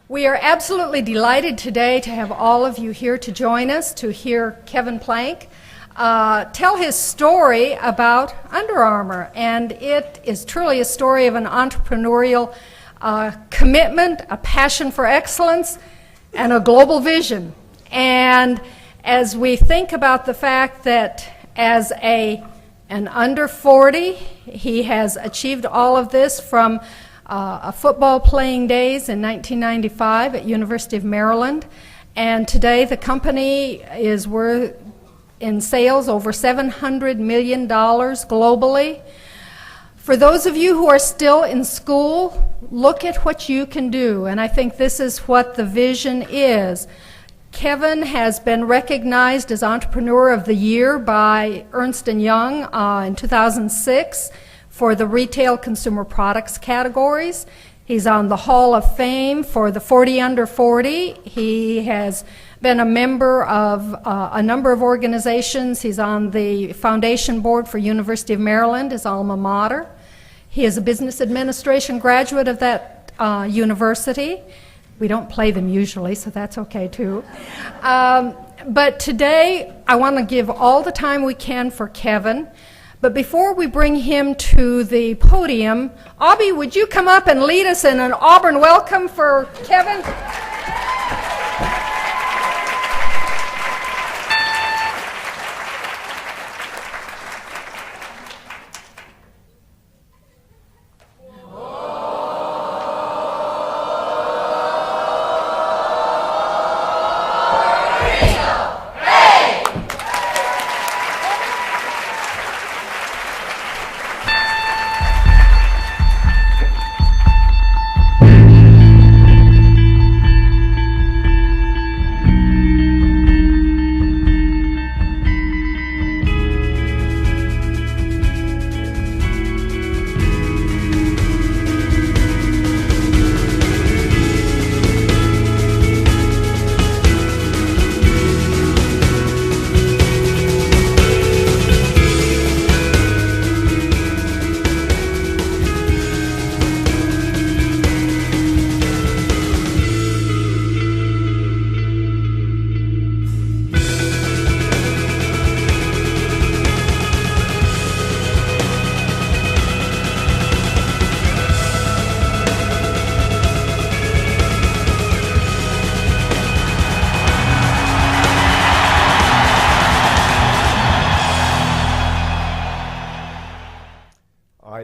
We are absolutely delighted today to have all of you here to join us to hear Kevin Plank tell his story about Under Armour. And it is truly a story of an entrepreneurial commitment, a passion for excellence, and a global vision. And as we think about the fact that as an under 40, he has achieved all of this from a football playing days in 1995 at University of Maryland, and today the company is worth in sales over $700 million globally. For those of you who are still in school, look at what you can do, and I think this is what the vision is. Kevin has been recognized as Entrepreneur of the Year by Ernst & Young in 2006 for the retail consumer products categories. He's on the Hall of Fame for the 40 Under 40. He has been a member of a number of organizations. He's on the foundation board for University of Maryland, his alma mater. He is a business administration graduate of that university. We don't play them usually, so that's okay too. But today, I want to give all the time we can for Kevin. But before we bring him to the podium, Abby, would you come up and lead us in an Auburn welcome for Kevin?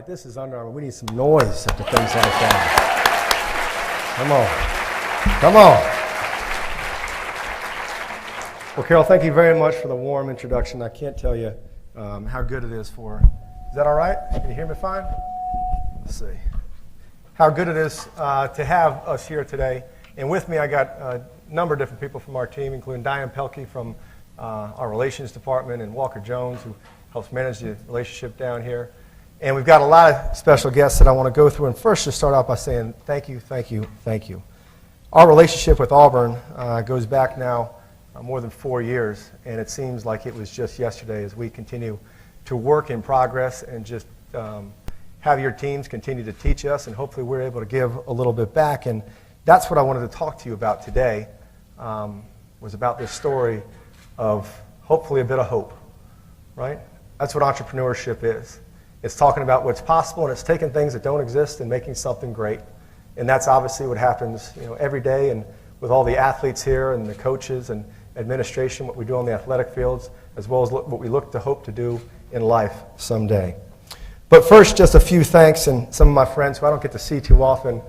This is Under Armour. We need some noise at the things like that. Come on. Well, Carol, thank you very much for the warm introduction. I can't tell you how good it is for. Is that all right? Can you hear me fine? Let's see. How good it is to have us here today. And with me, I got a number of different people from our team, including Diane Pelkey from our relations department and Walker Jones, who helps manage the relationship down here. And we've got a lot of special guests that I want to go through. And first, just start off by saying thank you, thank you, thank you. Our relationship with Auburn goes back now more than 4 years, and it seems like it was just yesterday as we continue to work in progress and just have your teams continue to teach us, and hopefully we're able to give a little bit back. And that's what I wanted to talk to you about today, was about this story of hopefully a bit of hope, right? That's what entrepreneurship is. It's talking about what's possible, and it's taking things that don't exist and making something great. And that's obviously what happens, every day, and with all the athletes here and the coaches and administration, what we do on the athletic fields, as well as what we look to hope to do in life someday. But first, just a few thanks, and some of my friends who I don't get to see too often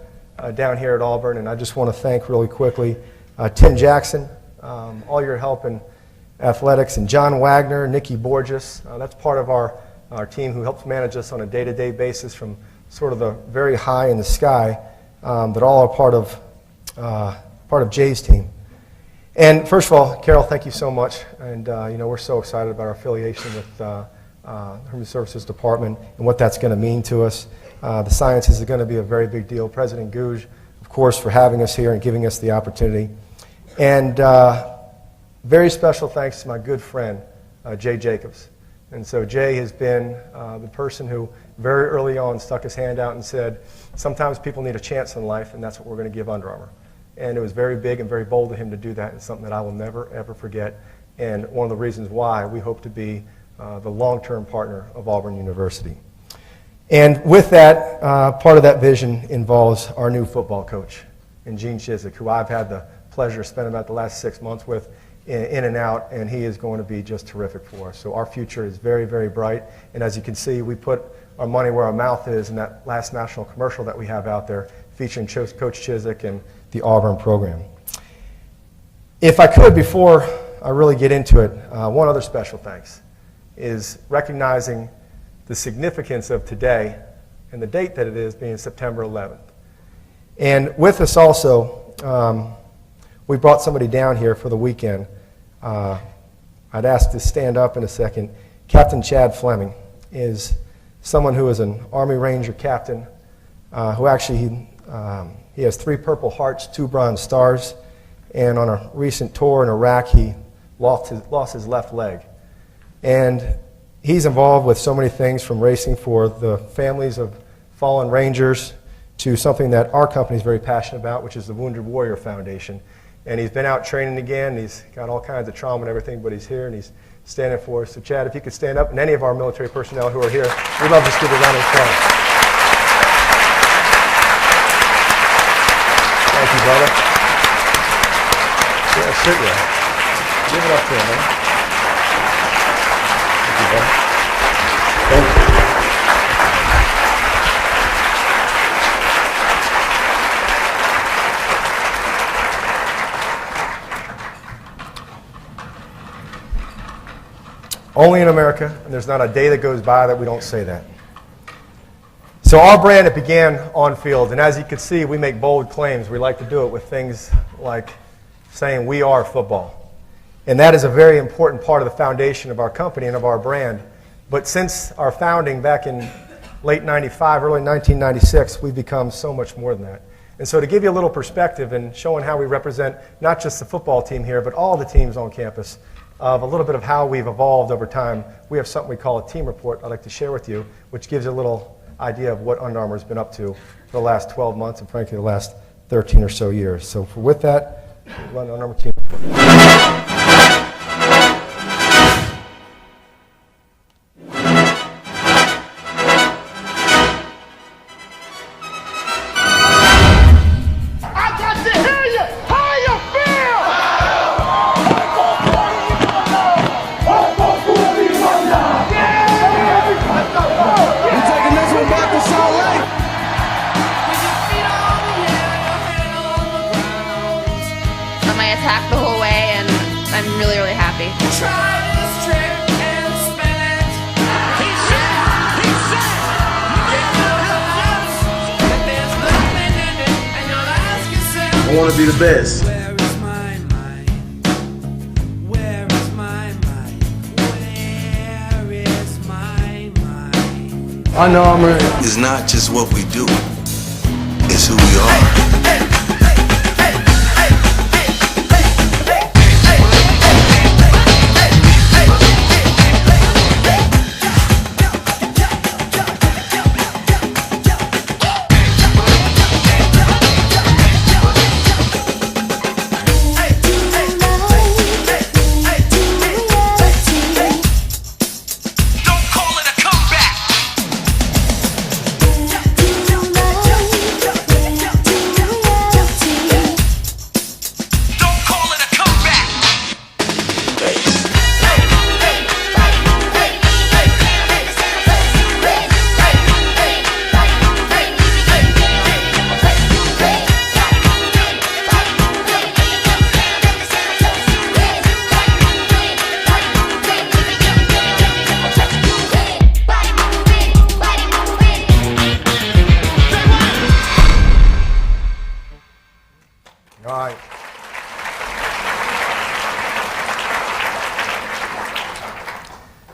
down here at Auburn, and I just want to thank really quickly Tim Jackson, all your help in athletics, and John Wagner, Nikki Borges. That's part of our team who helps manage us on a day-to-day basis from sort of the very high in the sky, that all are part of Jay's team. And first of all, Carol, thank you so much. And we're so excited about our affiliation with the Human Services Department and what that's going to mean to us. The sciences is going to be a very big deal. President Gouge, of course, for having us here and giving us the opportunity. And very special thanks to my good friend, Jay Jacobs. And so Jay has been the person who very early on stuck his hand out and said, sometimes people need a chance in life, and that's what we're going to give Under Armour. And it was very big and very bold of him to do that. It's something that I will never, ever forget. And one of the reasons why we hope to be the long-term partner of Auburn University. And with that, part of that vision involves our new football coach, and Gene Chizik, who I've had the pleasure of spending about the last 6 months with in and out, and he is going to be just terrific for us. So our future is very, very bright. And as you can see, we put our money where our mouth is in that last national commercial that we have out there featuring Coach Chizik and the Auburn program. If I could, before I really get into it, one other special thanks is recognizing the significance of today and the date that it is being September 11th. And with us also, we brought somebody down here for the weekend. I'd ask to stand up in a second. Captain Chad Fleming is someone who is an Army Ranger captain who actually, he has 3 Purple Hearts, 2 Bronze Stars, and on a recent tour in Iraq, he lost his left leg. And he's involved with so many things, from racing for the families of fallen Rangers to something that our company is very passionate about, which is the Wounded Warrior Foundation. And he's been out training again. He's got all kinds of trauma and everything, but he's here and he's standing for us. So Chad, if you could stand up, and any of our military personnel who are here, we'd love to just give a round of applause. Thank you, brother. Yeah, sit there. Give it up to him, man. Thank you, brother. Thank you. Only in America, and there's not a day that goes by that we don't say that. So our brand, it began on field, and as you can see, we make bold claims. We like to do it with things like saying we are football. And that is a very important part of the foundation of our company and of our brand. But since our founding back in late 95, early 1996, we've become so much more than that. And so to give you a little perspective and showing how we represent not just the football team here, but all the teams on campus, of a little bit of how we've evolved over time, we have something we call a team report I'd like to share with you, which gives you a little idea of what Under Armour has been up to for the last 12 months and frankly the last 13 or so years. So with that, we'll run the Under Armour team report. I want to be the best. Where is my mind? Where is my mind? Where is my mind? Under Armour is not just what we do, it's who we are.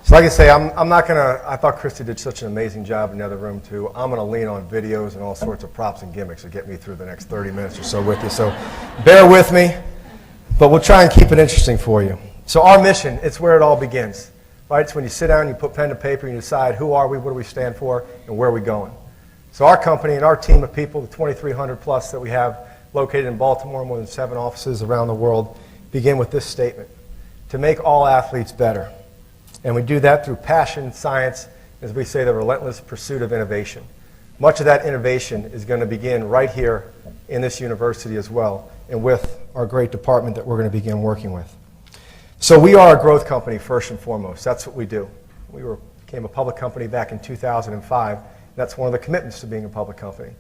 Like I say, I'm not going to, I thought Christy did such an amazing job in the other room too. I'm going to lean on videos and all sorts of props and gimmicks to get me through the next 30 minutes or so with you. So bear with me, but we'll try and keep it interesting for you. So our mission, it's where it all begins, right? It's when you sit down, you put pen to paper, and you decide who are we, what do we stand for, and where are we going. So our company and our team of people, the 2,300 plus that we have located in Baltimore, more than 7 offices around the world, begin with this statement: to make all athletes better. And we do that through passion, science, as we say, the relentless pursuit of innovation. Much of that innovation is going to begin right here in this university as well, and with our great department that we're going to begin working with. So we are a growth company first and foremost. That's what we do. We became a public company back in 2005. That's one of the commitments to being a public company.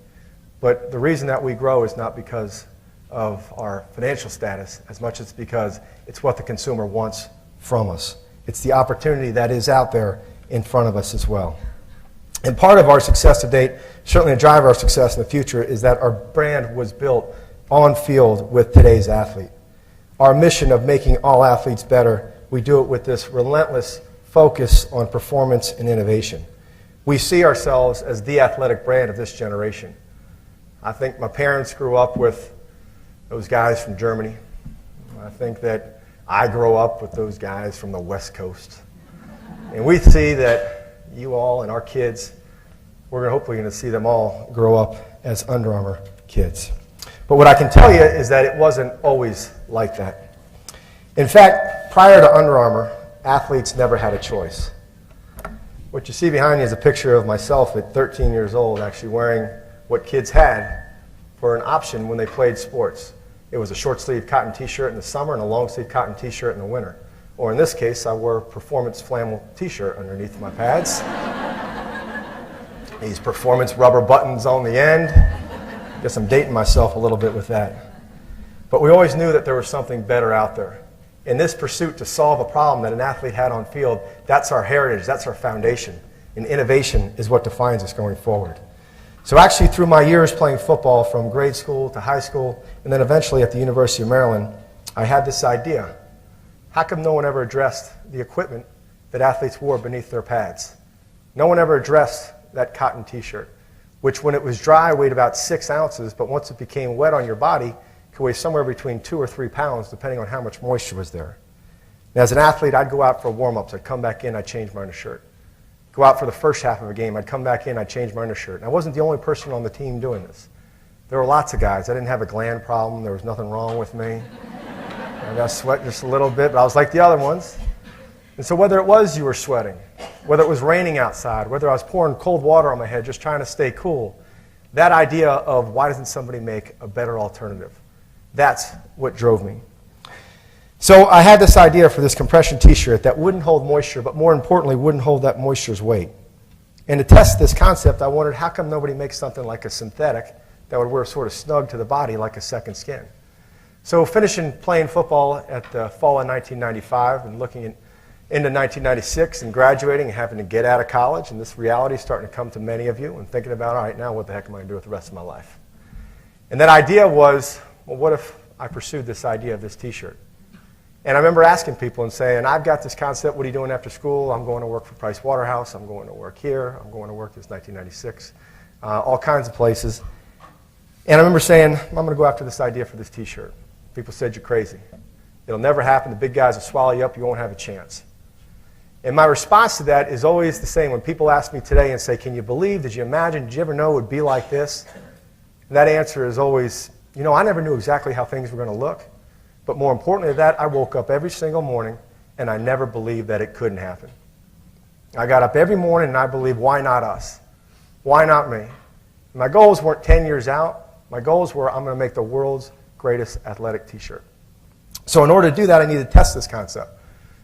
But the reason that we grow is not because of our financial status as much as because it's what the consumer wants from us. It's the opportunity that is out there in front of us as well. And part of our success to date, certainly a driver of our success in the future, is that our brand was built on field with today's athlete. Our mission of making all athletes better, we do it with this relentless focus on performance and innovation. We see ourselves as the athletic brand of this generation. I think my parents grew up with those guys from Germany. I think that I grow up with those guys from the West Coast. And we see that you all and our kids, we're hopefully going to see them all grow up as Under Armour kids. But what I can tell you is that it wasn't always like that. In fact, prior to Under Armour, athletes never had a choice. What you see behind you is a picture of myself at 13 years old actually wearing what kids had for an option when they played sports. It was a short-sleeved cotton t-shirt in the summer and a long-sleeved cotton t-shirt in the winter. Or in this case, I wore a performance flannel t-shirt underneath my pads. These performance rubber buttons on the end. Guess I'm dating myself a little bit with that. But we always knew that there was something better out there. In this pursuit to solve a problem that an athlete had on field, that's our heritage, that's our foundation. And innovation is what defines us going forward. So actually through my years playing football from grade school to high school, and then eventually at the University of Maryland, I had this idea. How come no one ever addressed the equipment that athletes wore beneath their pads? No one ever addressed that cotton t-shirt, which when it was dry weighed about 6 ounces, but once it became wet on your body, could weigh somewhere between 2 or 3 pounds, depending on how much moisture was there. And as an athlete, I'd go out for warm-ups. I'd come back in, I'd change my undershirt. Go out for the first half of a game, I'd come back in, I'd change my undershirt. And I wasn't the only person on the team doing this. There were lots of guys. I didn't have a gland problem. There was nothing wrong with me. I got sweat just a little bit, but I was like the other ones. And so whether it was you were sweating, whether it was raining outside, whether I was pouring cold water on my head just trying to stay cool, that idea of why doesn't somebody make a better alternative, that's what drove me. So I had this idea for this compression t-shirt that wouldn't hold moisture, but more importantly, wouldn't hold that moisture's weight. And to test this concept, I wondered how come nobody makes something like a synthetic that would wear sort of snug to the body like a second skin. So finishing playing football at the fall of 1995 and looking into 1996 and graduating and having to get out of college, and this reality is starting to come to many of you and thinking about, all right, now what the heck am I going to do with the rest of my life? And that idea was, well, what if I pursued this idea of this t-shirt? And I remember asking people and saying, I've got this concept, what are you doing after school? I'm going to work for Price Waterhouse, I'm going to work here, I'm going to work this 1996, all kinds of places. And I remember saying, I'm going to go after this idea for this t-shirt. People said, you're crazy. It'll never happen, the big guys will swallow you up, you won't have a chance. And my response to that is always the same. When people ask me today and say, can you believe, did you imagine, did you ever know it would be like this? And that answer is always, you know, I never knew exactly how things were going to look. But more importantly than that, I woke up every single morning and I never believed that it couldn't happen. I got up every morning and I believed, why not us? Why not me? My goals weren't 10 years out. My goals were, I'm going to make the world's greatest athletic t-shirt. So in order to do that, I needed to test this concept.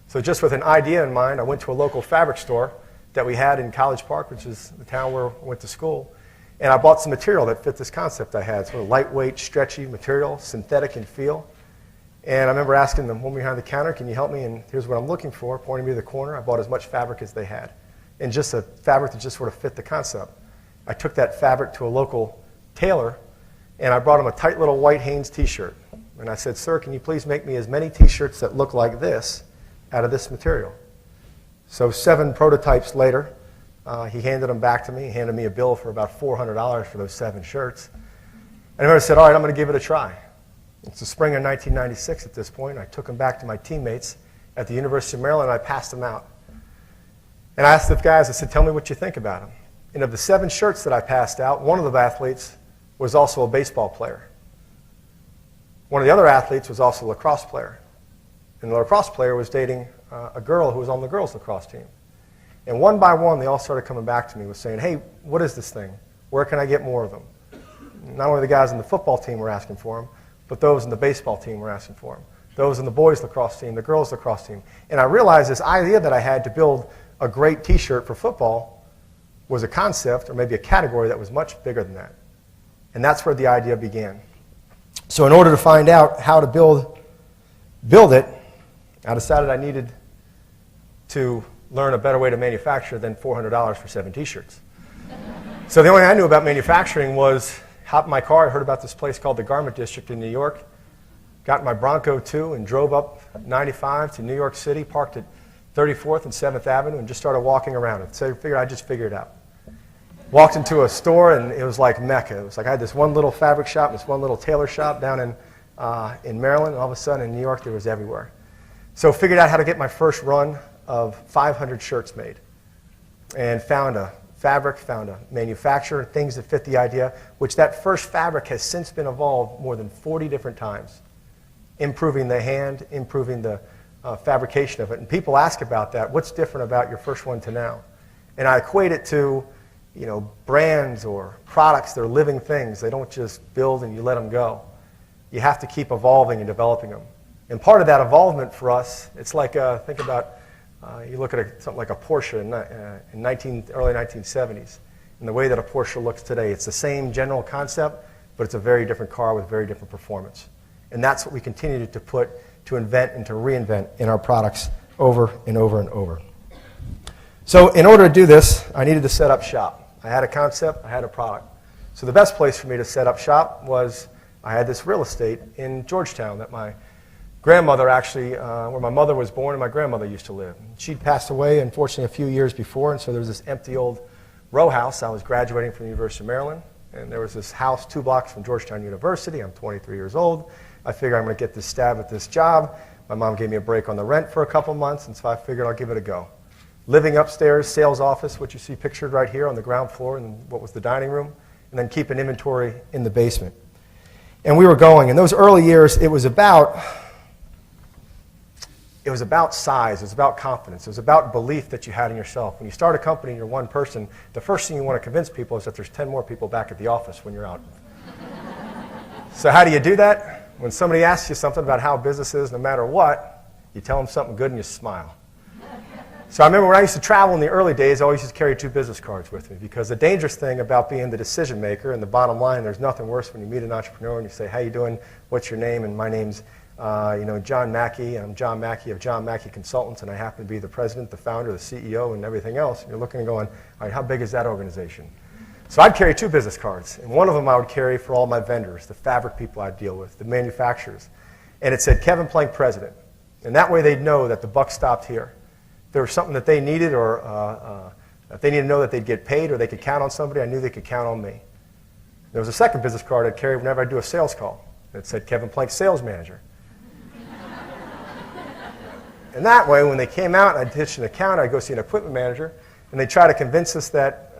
So just with an idea in mind, I went to a local fabric store that we had in College Park, which is the town where I went to school, and I bought some material that fit this concept I had. Sort of lightweight, stretchy material, synthetic in feel. And I remember asking the woman behind the counter, can you help me? And here's what I'm looking for, pointing me to the corner. I bought as much fabric as they had, and just a fabric that just sort of fit the concept. I took that fabric to a local tailor, and I brought him a tight little white Hanes t-shirt. And I said, sir, can you please make me as many t-shirts that look like this out of this material? So 7 prototypes later, he handed them back to me. He handed me a bill for about $400 for those 7 shirts. And I said, all right, I'm going to give it a try. It's the spring of 1996 at this point. I took them back to my teammates at the University of Maryland, and I passed them out. And I asked the guys, I said, tell me what you think about them. And of the 7 shirts that I passed out, one of the athletes was also a baseball player. One of the other athletes was also a lacrosse player. And the lacrosse player was dating a girl who was on the girls' lacrosse team. And one by one, they all started coming back to me with saying, hey, what is this thing? Where can I get more of them? Not only the guys on the football team were asking for them, but those in the baseball team were asking for them. Those in the boys' lacrosse team, the girls' lacrosse team. And I realized this idea that I had to build a great T-shirt for football was a concept or maybe a category that was much bigger than that. And that's where the idea began. So in order to find out how to build it, I decided I needed to learn a better way to manufacture than $400 for 7 T-shirts. So the only thing I knew about manufacturing was hop in my car. I heard about this place called the Garment District in New York. Got in my Bronco 2 and drove up 95 to New York City, parked at 34th and 7th Avenue, and just started walking around it. So I figured I'd just figure it out. Walked into a store, and it was like Mecca. It was like I had this one little fabric shop, this one little tailor shop down in Maryland, and all of a sudden in New York there was everywhere. So figured out how to get my first run of 500 shirts made, and found a fabric, found a manufacturer, things that fit the idea, which that first fabric has since been evolved more than 40 different times, improving the hand, improving the fabrication of it. And people ask about that. What's different about your first one to now? And I equate it to, brands or products. They're living things. They don't just build and you let them go. You have to keep evolving and developing them. And part of that evolvement for us, it's like, think about, you look at something like a Porsche in early 1970s, and the way that a Porsche looks today. It's the same general concept, but it's a very different car with very different performance. And that's what we continue to invent and to reinvent in our products over and over and over. So in order to do this, I needed to set up shop. I had a concept, I had a product. So the best place for me to set up shop was, I had this real estate in Georgetown that my grandmother actually, where my mother was born and my grandmother used to live. She'd passed away, unfortunately, a few years before, and so there was this empty old row house. I was graduating from the University of Maryland, and there was this house 2 blocks from Georgetown University. I'm 23 years old. I figured I'm going to get this stab at this job. My mom gave me a break on the rent for a couple months, and so I figured I'll give it a go. Living upstairs, sales office, what you see pictured right here on the ground floor, and what was the dining room, and then keep an inventory in the basement. And we were going. In those early years, it was about size, it was about confidence, it was about belief that you had in yourself. When you start a company and you're one person, the first thing you want to convince people is that there's 10 more people back at the office when you're out. So how do you do that? When somebody asks you something about how business is, no matter what, you tell them something good and you smile. So I remember when I used to travel in the early days, I always used to carry 2 business cards with me, because the dangerous thing about being the decision maker, and the bottom line, there's nothing worse when you meet an entrepreneur and you say, how you doing, what's your name, and my name's John Mackey, and I'm John Mackey of John Mackey Consultants, and I happen to be the president, the founder, the CEO, and everything else. And you're looking and going, all right, how big is that organization? So I'd carry 2 business cards, and one of them I would carry for all my vendors, the fabric people I deal with, the manufacturers. And it said Kevin Plank, President. And that way they'd know that the buck stopped here. If there was something that they needed, or if they needed to know that they'd get paid or they could count on somebody, I knew they could count on me. There was a second business card I'd carry whenever I'd do a sales call. It said Kevin Plank, Sales Manager. And that way, when they came out and I'd pitch an account, I'd go see an equipment manager, and they'd try to convince us that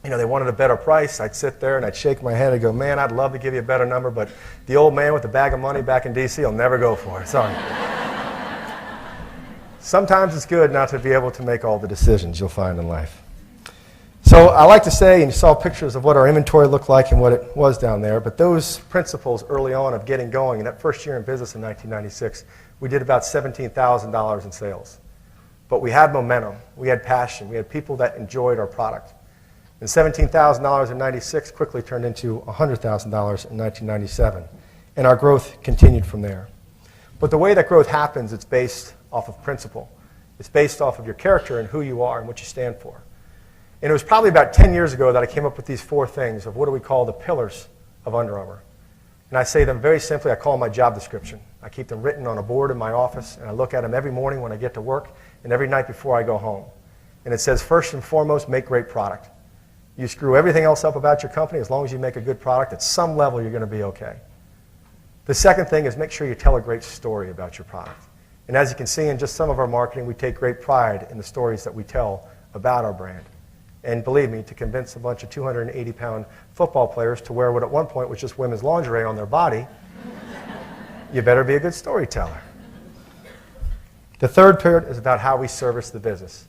they wanted a better price. I'd sit there and I'd shake my head and go, man, I'd love to give you a better number, but the old man with the bag of money back in D.C. will never go for it. Sorry. Sometimes it's good not to be able to make all the decisions you'll find in life. So I like to say, and you saw pictures of what our inventory looked like and what it was down there, but those principles early on of getting going, in that first year in business in 1996, we did about $17,000 in sales. But we had momentum, we had passion, we had people that enjoyed our product. And $17,000 in 96 quickly turned into $100,000 in 1997. And our growth continued from there. But the way that growth happens, it's based off of principle. It's based off of your character and who you are and what you stand for. And it was probably about 10 years ago that I came up with these 4 things of what do we call the pillars of Under Armour. And I say them very simply, I call them my job description. I keep them written on a board in my office, and I look at them every morning when I get to work and every night before I go home. And it says, first and foremost, make great product. You screw everything else up about your company, as long as you make a good product, at some level you're going to be okay. The second thing is make sure you tell a great story about your product. And as you can see in just some of our marketing, we take great pride in the stories that we tell about our brand. And believe me, to convince a bunch of 280-pound football players to wear what at one point was just women's lingerie on their body you better be a good storyteller. The third period is about how we service the business.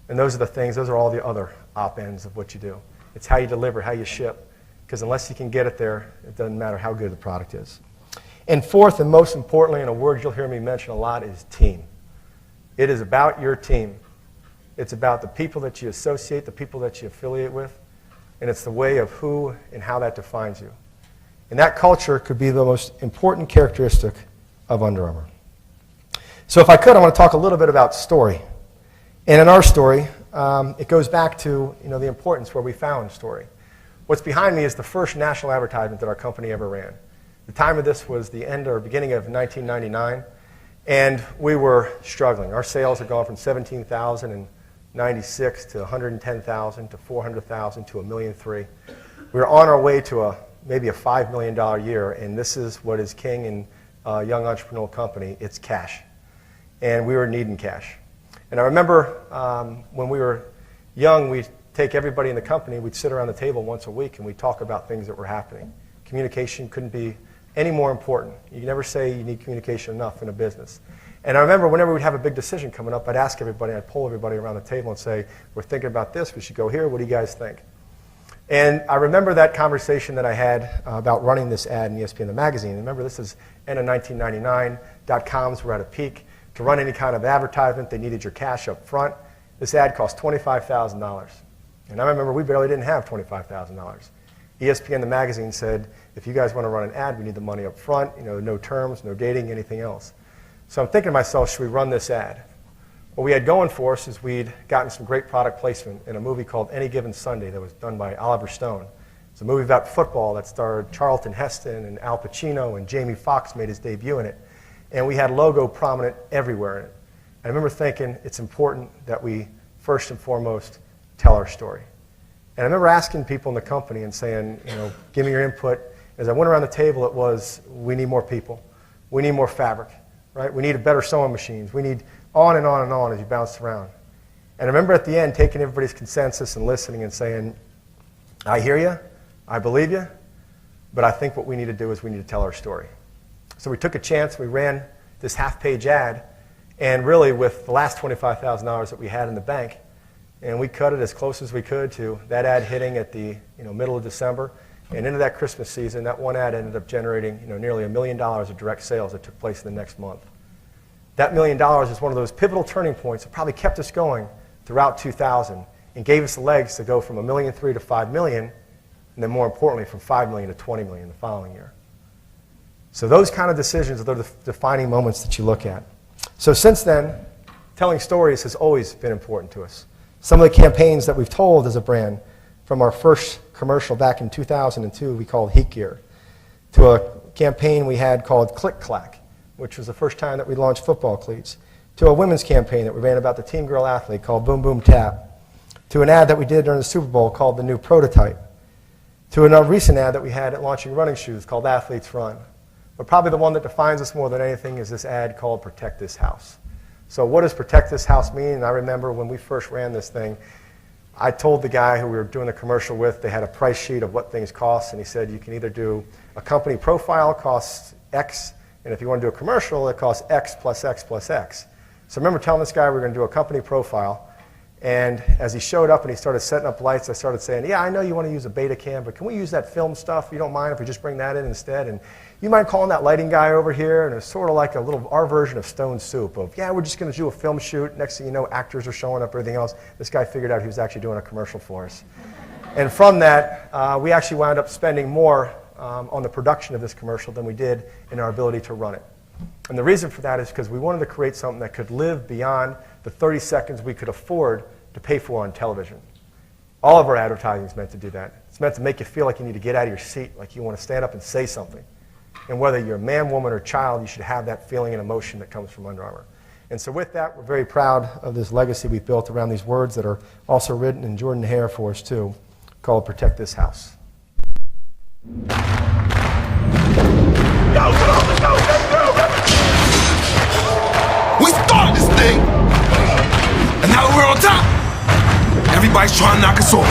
And those are all the other op-ends of what you do. It's how you deliver, how you ship. Because unless you can get it there, it doesn't matter how good the product is. And fourth, and most importantly, and a word you'll hear me mention a lot, is team. It is about your team. It's about the people that you associate, the people that you affiliate with, and it's the way of who and how that defines you. And that culture could be the most important characteristic of Under Armour. So if I could, I want to talk a little bit about story. And in our story, it goes back to the importance where we found story. What's behind me is the first national advertisement that our company ever ran. The time of this was the end or beginning of 1999, and we were struggling. Our sales had gone from 17,000 in 96 to 110,000 to 400,000 to $1.3 million. We were on our way to maybe a $5 million year, and this is what is king in a young entrepreneurial company. It's cash. And we were needing cash. And I remember when we were young, we'd take everybody in the company, we'd sit around the table once a week, and we'd talk about things that were happening. Communication couldn't be any more important. You can never say you need communication enough in a business. And I remember whenever we'd have a big decision coming up, I'd ask everybody, I'd pull everybody around the table and say, we're thinking about this, we should go here, what do you guys think? And I remember that conversation that I had about running this ad in ESPN the magazine. Remember, this is end of 1999, .coms were at a peak. To run any kind of advertisement, they needed your cash up front. This ad cost $25,000. And I remember we barely didn't have $25,000. ESPN the magazine said, if you guys want to run an ad, we need the money up front, no terms, no dating, anything else. So I'm thinking to myself, should we run this ad? What we had going for us is we'd gotten some great product placement in a movie called Any Given Sunday that was done by Oliver Stone. It's a movie about football that starred Charlton Heston and Al Pacino, and Jamie Foxx made his debut in it. And we had logo prominent everywhere in it. And I remember thinking it's important that we, first and foremost, tell our story. And I remember asking people in the company and saying, give me your input. As I went around the table, it was, we need more people. We need more fabric, right? We need better sewing machines. We need on and on and on as you bounce around. And I remember at the end taking everybody's consensus and listening and saying, I hear you, I believe you, but I think what we need to do is we need to tell our story. So we took a chance, we ran this half-page ad, and really with the last $25,000 that we had in the bank, and we cut it as close as we could to that ad hitting at the middle of December. And into that Christmas season, that one ad ended up generating nearly $1 million of direct sales that took place in the next month. That $1 million is one of those pivotal turning points that probably kept us going throughout 2000 and gave us the legs to go from $1.3 million to $5 million, and then more importantly, from $5 million to $20 million the following year. So those kind of decisions are the defining moments that you look at. So since then, telling stories has always been important to us. Some of the campaigns that we've told as a brand, from our first commercial back in 2002 we called Heat Gear, to a campaign we had called Click Clack, which was the first time that we launched football cleats, to a women's campaign that we ran about the teen girl athlete called Boom Boom Tap, to an ad that we did during the Super Bowl called The New Prototype, to a recent ad that we had at launching running shoes called Athletes Run. But probably the one that defines us more than anything is this ad called Protect This House. So what does Protect This House mean? And I remember when we first ran this thing, I told the guy who we were doing the commercial with, they had a price sheet of what things cost, and he said you can either do a company profile, costs X, and if you want to do a commercial, it costs X plus X plus X. So I remember telling this guy we were going to do a company profile, and as he showed up and he started setting up lights, I started saying, yeah, I know you want to use a beta cam, but can we use that film stuff? You don't mind if we just bring that in instead? And you mind calling that lighting guy over here? And it's sort of like our version of Stone Soup of, yeah, we're just going to do a film shoot. Next thing you know, actors are showing up, everything else. This guy figured out he was actually doing a commercial for us. And from that, we actually wound up spending more on the production of this commercial than we did in our ability to run it. And the reason for that is because we wanted to create something that could live beyond the 30 seconds we could afford to pay for on television. All of our advertising is meant to do that. It's meant to make you feel like you need to get out of your seat, like you want to stand up and say something. And whether you're a man, woman, or child, you should have that feeling and emotion that comes from Under Armour. And so with that, we're very proud of this legacy we've built around these words that are also written in Jordan Hare for us too, called Protect This House. We started this thing, and now that we're on top, everybody's trying to knock us off.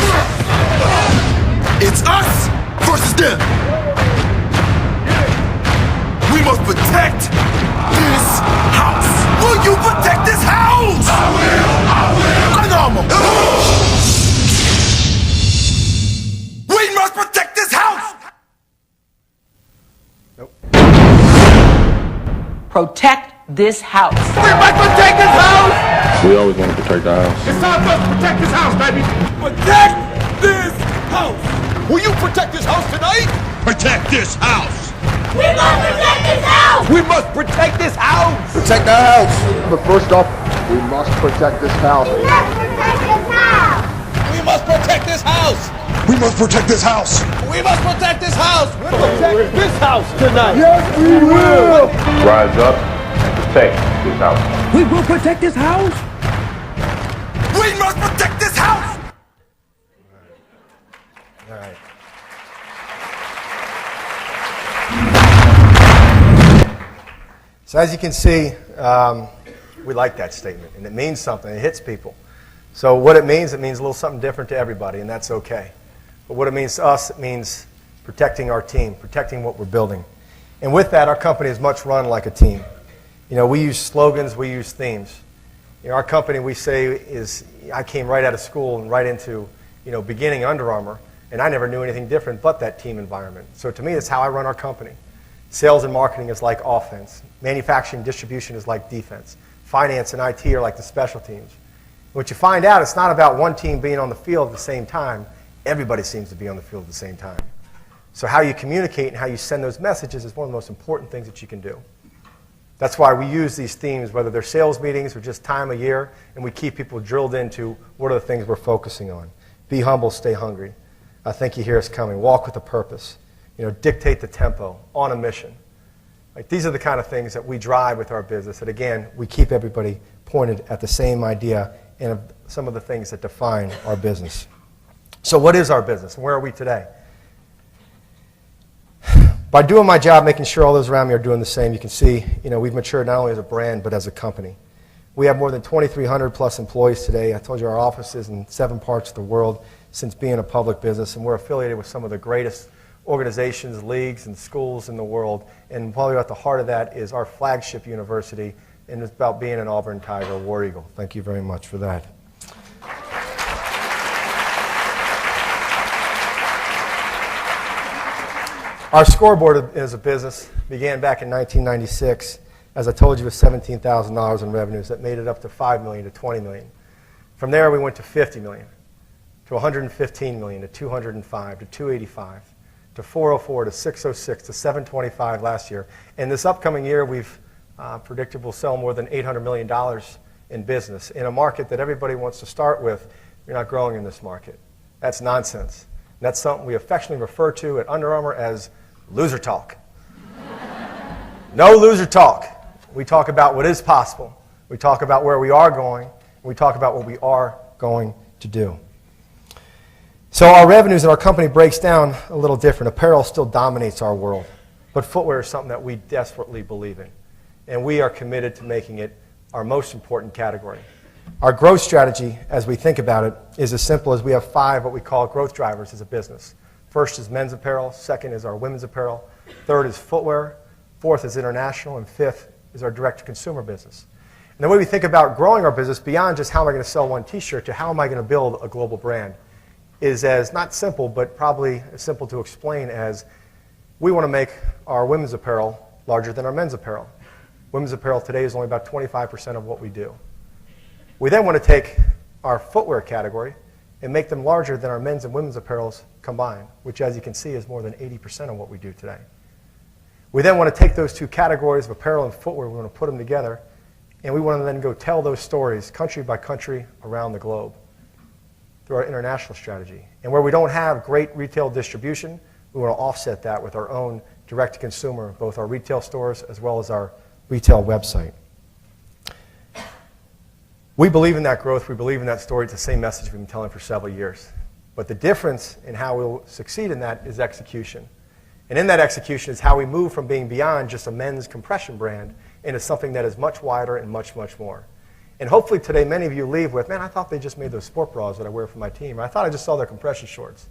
It's us versus them. We must protect this house. Will you protect this house? I will. Under Armour. We must protect this house. Protect this house. We must protect this house. We always want to protect our house. It's time for us to protect this house, baby. Protect this house. Will you protect this house tonight? Protect this house. We must protect this house! We must protect this house. Protect our house. But first off, we must protect this house. We must protect this house! We must protect this house. We must protect this house. We must protect this house. We'll protect this house tonight. Yes, we will. Rise up and protect this house. We will protect this house. We must protect this house. All right. So as you can see, we like that statement, and it means something. It hits people. So what it means a little something different to everybody, and that's okay. But what it means to us, it means protecting our team, protecting what we're building. And with that, our company is much run like a team. You know, we use slogans, we use themes. You know, our company, we say, is, I came right out of school and right into, beginning Under Armour, and I never knew anything different but that team environment. So to me, it's how I run our company. Sales and marketing is like offense. Manufacturing and distribution is like defense. Finance and IT are like the special teams. What you find out, it's not about one team being on the field at the same time. Everybody seems to be on the field at the same time. So how you communicate and how you send those messages is one of the most important things that you can do. That's why we use these themes, whether they're sales meetings or just time of year, and we keep people drilled into what are the things we're focusing on. Be humble, stay hungry. I think you hear us coming. Walk with a purpose. Dictate the tempo, on a mission. Like, these are the kind of things that we drive with our business. And again, we keep everybody pointed at the same idea and some of the things that define our business. So what is our business and where are we today? By doing my job, making sure all those around me are doing the same, you can see, we've matured not only as a brand, but as a company. We have more than 2,300 plus employees today. I told you our office is in 7 parts of the world since being a public business, and we're affiliated with some of the greatest organizations, leagues, and schools in the world. And probably at the heart of that is our flagship university, and it's about being an Auburn Tiger, War Eagle. Thank you very much for that. Our scoreboard as a business began back in 1996. As I told you, with $17,000 in revenues. That made it up to $5 million to $20 million. From there, we went to $50 million, to $115 million, to $205, to $285. To 404, to 606, to 725 last year. And this upcoming year, we've predicted we'll sell more than $800 million in business in a market that everybody wants to start with. You're not growing in this market. That's nonsense. And that's something we affectionately refer to at Under Armour as loser talk. No loser talk. We talk about what is possible. We talk about where we are going. And we talk about what we are going to do. So our revenues and our company breaks down a little different. Apparel still dominates our world, but footwear is something that we desperately believe in, and we are committed to making it our most important category. Our growth strategy, as we think about it, is as simple as we have 5 what we call growth drivers as a business. First is men's apparel, second is our women's apparel, third is footwear, fourth is international, and fifth is our direct-to-consumer business. And the way we think about growing our business beyond just how am I going to sell one t-shirt to how am I going to build a global brand is as not simple, but probably as simple to explain as we want to make our women's apparel larger than our men's apparel. Women's apparel today is only about 25% of what we do. We then want to take our footwear category and make them larger than our men's and women's apparels combined, which as you can see is more than 80% of what we do today. We then want to take those 2 categories of apparel and footwear, we want to put them together, and we want to then go tell those stories country by country around the globe through our international strategy. And where we don't have great retail distribution, we want to offset that with our own direct-to-consumer, both our retail stores as well as our retail website. We believe in that growth. We believe in that story. It's the same message we've been telling for several years. But the difference in how we'll succeed in that is execution. And in that execution is how we move from being beyond just a men's compression brand into something that is much wider and much, much more. And hopefully today many of you leave with, man, I thought they just made those sport bras that I wear for my team. I thought I just saw their compression shorts.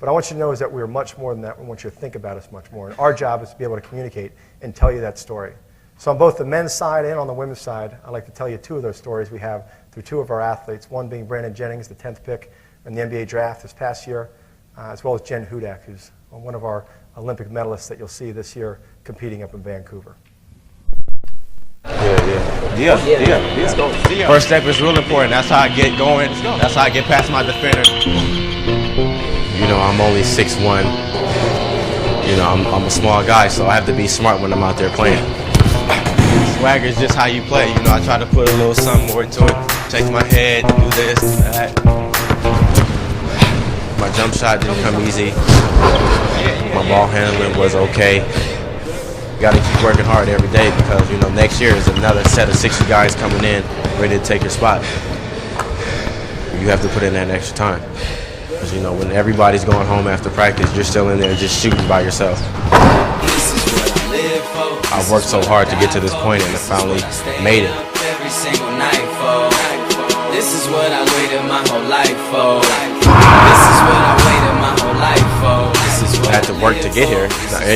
But I want you to know is that we're much more than that. We want you to think about us much more. And our job is to be able to communicate and tell you that story. So on both the men's side and on the women's side, I'd like to tell you two of those stories we have through two of our athletes, one being Brandon Jennings, the 10th pick in the NBA draft this past year, as well as Jen Hudak, who's one of our Olympic medalists that you'll see this year competing up in Vancouver. Yeah. First step is real important. That's how I get going. That's how I get past my defender. You know, I'm only 6'1". You know, I'm a small guy, so I have to be smart when I'm out there playing. Swagger is just how you play. You know, I try to put a little something more into it. Take my head, do this, that. My jump shot didn't come easy. My ball handling was okay. You got to keep working hard every day because, you know, next year is another set of 60 guys coming in ready to take your spot. You have to put in that extra time. Because, you know, when everybody's going home after practice, you're still in there just shooting by yourself. I've worked so hard to get to this point and I finally made it. Every single night for. This is what I waited my whole life for. This is what I waited my whole life for. This is what I had to work to get here.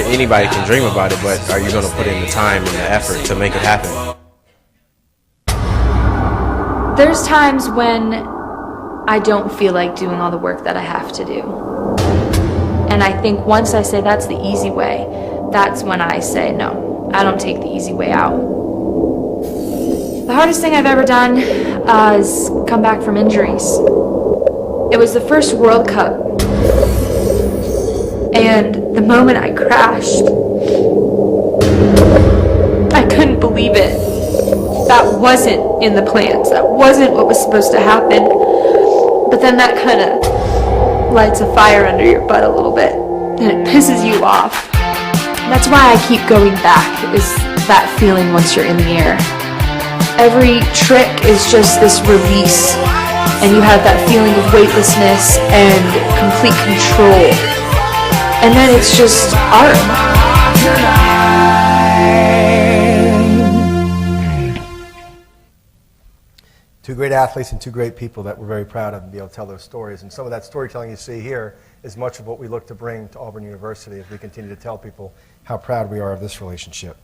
Anybody can dream about it, but are you going to put in the time and the effort to make it happen? There's times when I don't feel like doing all the work that I have to do. And I think once I say that's the easy way, that's when I say no, I don't take the easy way out. The hardest thing I've ever done is come back from injuries. It was the first World Cup, and the moment I crashed, I couldn't believe it. That wasn't in the plans. That wasn't what was supposed to happen. But then that kind of lights a fire under your butt a little bit, and it pisses you off. That's why I keep going back, is that feeling once you're in the air. Every trick is just this release, and you have that feeling of weightlessness and complete control. And then it's just art. Two great athletes and two great people that we're very proud of and be able to tell those stories. And some of that storytelling you see here is much of what we look to bring to Auburn University as we continue to tell people how proud we are of this relationship.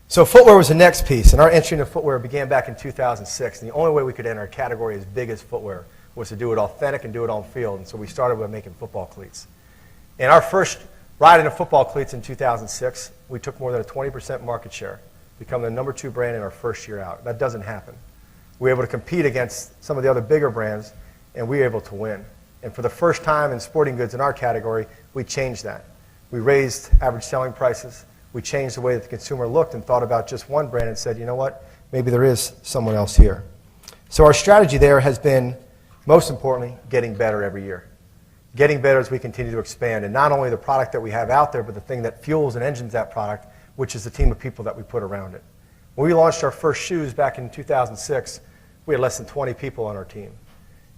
So footwear was the next piece, and our entry into footwear began back in 2006. And the only way we could enter a category as big as footwear was to do it authentic and do it on field. And so we started with making football cleats. And our first ride into football cleats in 2006, we took more than a 20% market share, becoming the #2 brand in our first year out. That doesn't happen. We were able to compete against some of the other bigger brands, and we were able to win. And for the first time in sporting goods in our category, we changed that. We raised average selling prices. We changed the way that the consumer looked and thought about just one brand and said, you know what, maybe there is someone else here. So our strategy there has been, most importantly, getting better every year. Getting better as we continue to expand. And not only the product that we have out there, but the thing that fuels and engines that product, which is the team of people that we put around it. When we launched our first shoes back in 2006, we had less than 20 people on our team.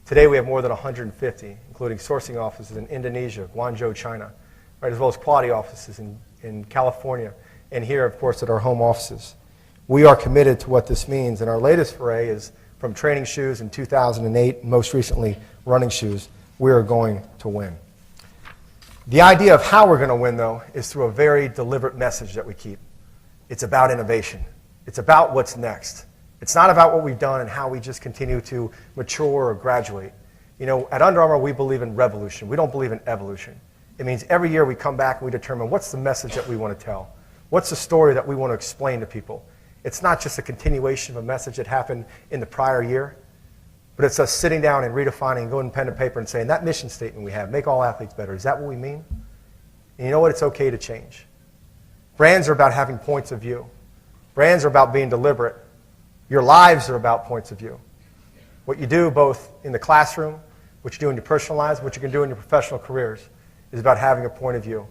Today we have more than 150, including sourcing offices in Indonesia, Guangzhou, China, right, as well as quality offices in California, and here, of course, at our home offices. We are committed to what this means, and our latest foray is from training shoes in 2008, most recently running shoes. We are going to win. The idea of how we're going to win, though, is through a very deliberate message that we keep. It's about innovation. It's about what's next. It's not about what we've done and how we just continue to mature or graduate. You know, at Under Armour, we believe in revolution. We don't believe in evolution. It means every year we come back and we determine what's the message that we want to tell. What's the story that we want to explain to people? It's not just a continuation of a message that happened in the prior year, but it's us sitting down and redefining, going pen to paper and saying, that mission statement we have, make all athletes better, is that what we mean? And you know what? It's okay to change. Brands are about having points of view. Brands are about being deliberate. Your lives are about points of view. What you do both in the classroom, what you do in your personal lives, what you can do in your professional careers is about having a point of view.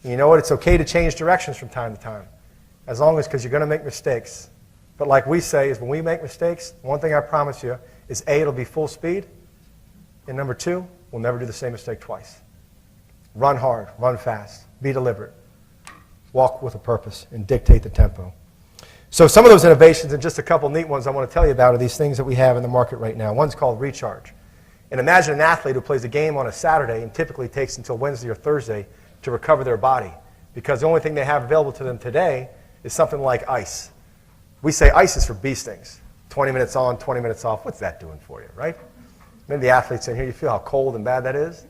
And you know what? It's okay to change directions from time to time, as long as, because you're going to make mistakes. But like we say, is when we make mistakes, one thing I promise you is A, it'll be full speed, and number two, we'll never do the same mistake twice. Run hard, run fast, be deliberate, walk with a purpose, and dictate the tempo. So some of those innovations, and just a couple neat ones I want to tell you about, are these things that we have in the market right now. One's called Recharge. And imagine an athlete who plays a game on a Saturday and typically takes until Wednesday or Thursday to recover their body, because the only thing they have available to them today is something like ice. We say ice is for bee stings. 20 minutes on, 20 minutes off. What's that doing for you, right? Maybe the athletes in here, you feel how cold and bad that is?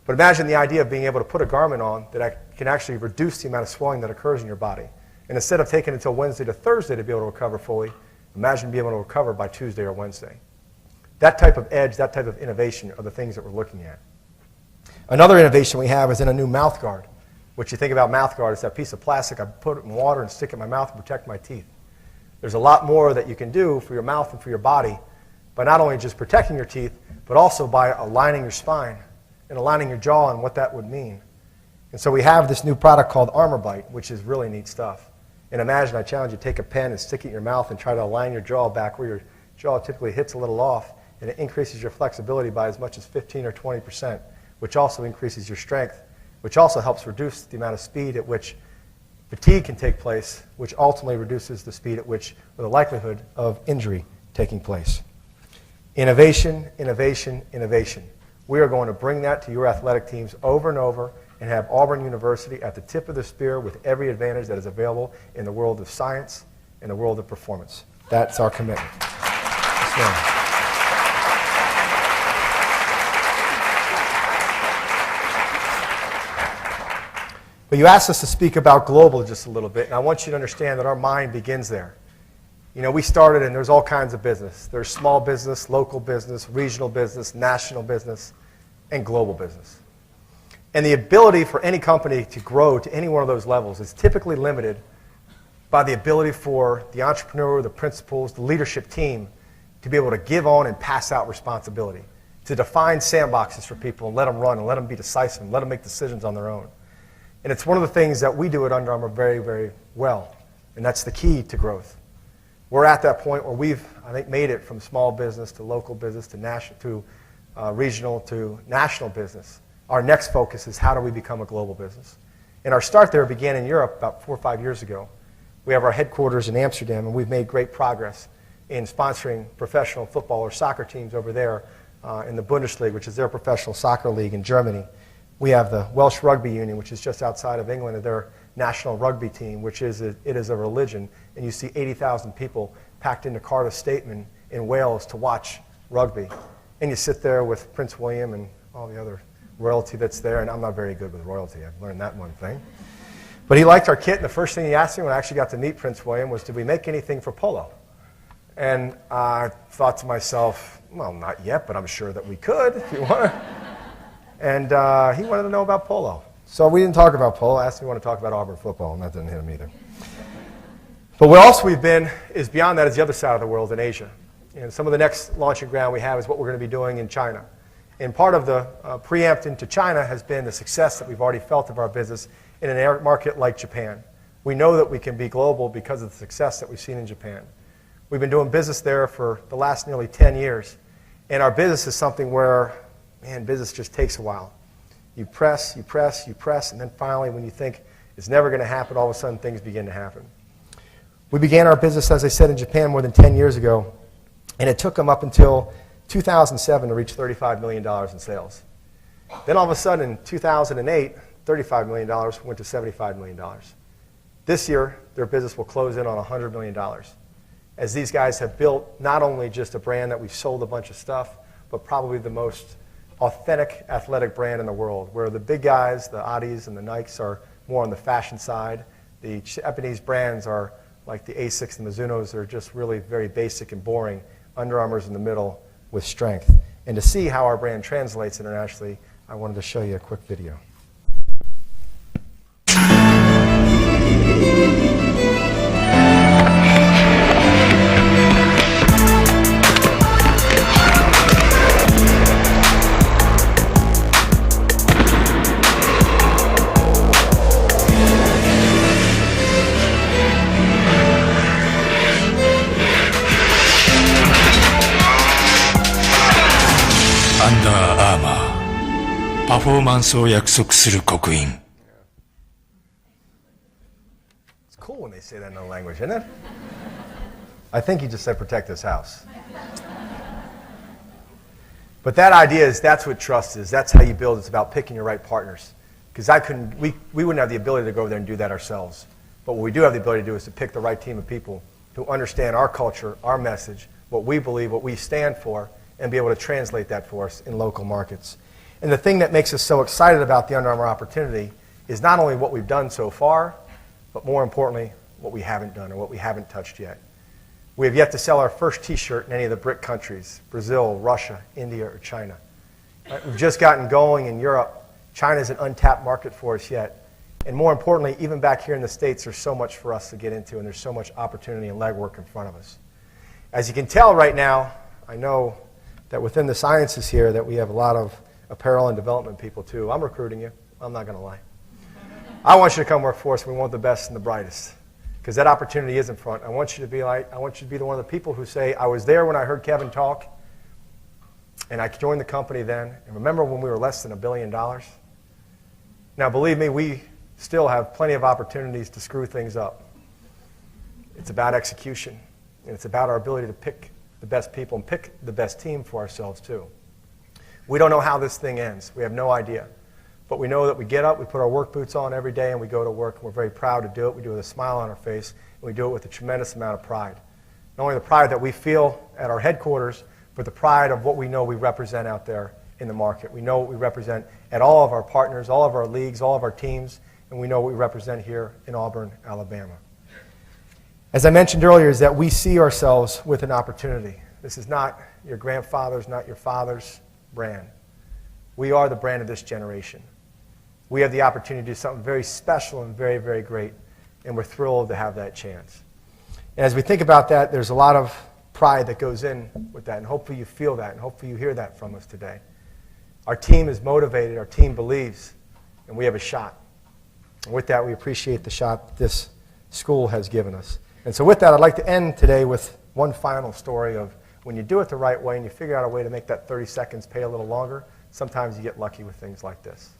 But imagine the idea of being able to put a garment on that can actually reduce the amount of swelling that occurs in your body. And instead of taking until Wednesday to Thursday to be able to recover fully, imagine being able to recover by Tuesday or Wednesday. That type of edge, that type of innovation are the things that we're looking at. Another innovation we have is in a new mouth guard. What you think about mouth guard is that piece of plastic I put it in water and stick it in my mouth and protect my teeth. There's a lot more that you can do for your mouth and for your body by not only just protecting your teeth, but also by aligning your spine and aligning your jaw and what that would mean. And so we have this new product called Armour Bite, which is really neat stuff. And imagine, I challenge you to take a pen and stick it in your mouth and try to align your jaw back where your jaw typically hits a little off, and it increases your flexibility by as much as 15 or 20%, which also increases your strength, which also helps reduce the amount of speed at which fatigue can take place, which ultimately reduces the speed at which, or the likelihood of injury taking place. Innovation, innovation, innovation. We are going to bring that to your athletic teams over and over and have Auburn University at the tip of the spear with every advantage that is available in the world of science and the world of performance. That's our commitment. Yes, ma'am. But you asked us to speak about global just a little bit, and I want you to understand that our mind begins there. You know, we started, and there's all kinds of business. There's small business, local business, regional business, national business, and global business. And the ability for any company to grow to any one of those levels is typically limited by the ability for the entrepreneur, the principals, the leadership team to be able to give on and pass out responsibility, to define sandboxes for people and let them run and let them be decisive and let them make decisions on their own. And it's one of the things that we do at Under Armour very, very well, and that's the key to growth. We're at that point where we've, I think, made it from small business to local business to national to regional to national business. Our next focus is how do we become a global business. And our start there began in Europe about 4 or 5 years ago. We have our headquarters in Amsterdam, and we've made great progress in sponsoring professional football or soccer teams over there in the Bundesliga, which is their professional soccer league in Germany. We have the Welsh Rugby Union, which is just outside of England, and their national rugby team, which is it is a religion. And you see 80,000 people packed into Cardiff Statement in Wales to watch rugby. And you sit there with Prince William and all the other royalty that's there. And I'm not very good with royalty. I've learned that one thing. But he liked our kit, and the first thing he asked me when I actually got to meet Prince William was, did we make anything for polo? And I thought to myself, well, not yet, but I'm sure that we could if you want to. And he wanted to know about polo. So we didn't talk about polo. I asked him if he wanted to talk about Auburn football, and that didn't hit him either. But where else we've been is beyond that is the other side of the world in Asia. And some of the next launching ground we have is what we're going to be doing in China. And part of the preempt into China has been the success that we've already felt of our business in an market like Japan. We know that we can be global because of the success that we've seen in Japan. We've been doing business there for the last nearly 10 years. And our business is something where, man, business just takes a while. You press, you press, you press, and then finally when you think it's never going to happen, all of a sudden things begin to happen. We began our business, as I said, in Japan more than 10 years ago, and it took them up until 2007 to reach $35 million in sales. Then all of a sudden in 2008, $35 million went to $75 million. This year, their business will close in on $100 million, as these guys have built not only just a brand that we've sold a bunch of stuff, but probably the most authentic athletic brand in the world, where the big guys, the Adis and the Nikes, are more on the fashion side. The Japanese brands are like the Asics and Mizunos. They're just really very basic and boring. Under Armour's in the middle with strength. And to see how our brand translates internationally, I wanted to show you a quick video. Performance を約束する刻印. It's cool when they say that in a language, isn't it? I think he just said protect this house. But that idea is that's what trust is. That's how you build. It's about picking your right partners. Because we wouldn't have the ability to go over there and do that ourselves. But what we do have the ability to do is to pick the right team of people who understand our culture, our message, what we believe, what we stand for, and be able to translate that for us in local markets. And the thing that makes us so excited about the Under Armour opportunity is not only what we've done so far, but more importantly, what we haven't done or what we haven't touched yet. We have yet to sell our first T-shirt in any of the BRIC countries, Brazil, Russia, India, or China. Right? We've just gotten going in Europe. China is an untapped market for us yet. And more importantly, even back here in the States, there's so much for us to get into, and there's so much opportunity and legwork in front of us. As you can tell right now, I know that within the sciences here that we have a lot of apparel and development people too. I'm recruiting you. I'm not going to lie. I want you to come work for us. We want the best and the brightest, because that opportunity is in front. I want you to be the one of the people who say, I was there when I heard Kevin talk, and I joined the company then. And remember when we were less than $1 billion? Now, believe me, we still have plenty of opportunities to screw things up. It's about execution, and it's about our ability to pick the best people and pick the best team for ourselves, too. We don't know how this thing ends. We have no idea. But we know that we get up, we put our work boots on every day, and we go to work, and we're very proud to do it. We do it with a smile on our face, and we do it with a tremendous amount of pride. Not only the pride that we feel at our headquarters, but the pride of what we know we represent out there in the market. We know what we represent at all of our partners, all of our leagues, all of our teams, and we know what we represent here in Auburn, Alabama. As I mentioned earlier, is that we see ourselves with an opportunity. This is not your grandfather's, not your father's brand. We are the brand of this generation. We have the opportunity to do something very special and very, very great, and we're thrilled to have that chance. And as we think about that, there's a lot of pride that goes in with that, and hopefully you feel that, and hopefully you hear that from us today. Our team is motivated, our team believes, and we have a shot. And with that, we appreciate the shot this school has given us. And so with that, I'd like to end today with one final story of when you do it the right way and you figure out a way to make that 30 seconds pay a little longer, sometimes you get lucky with things like this.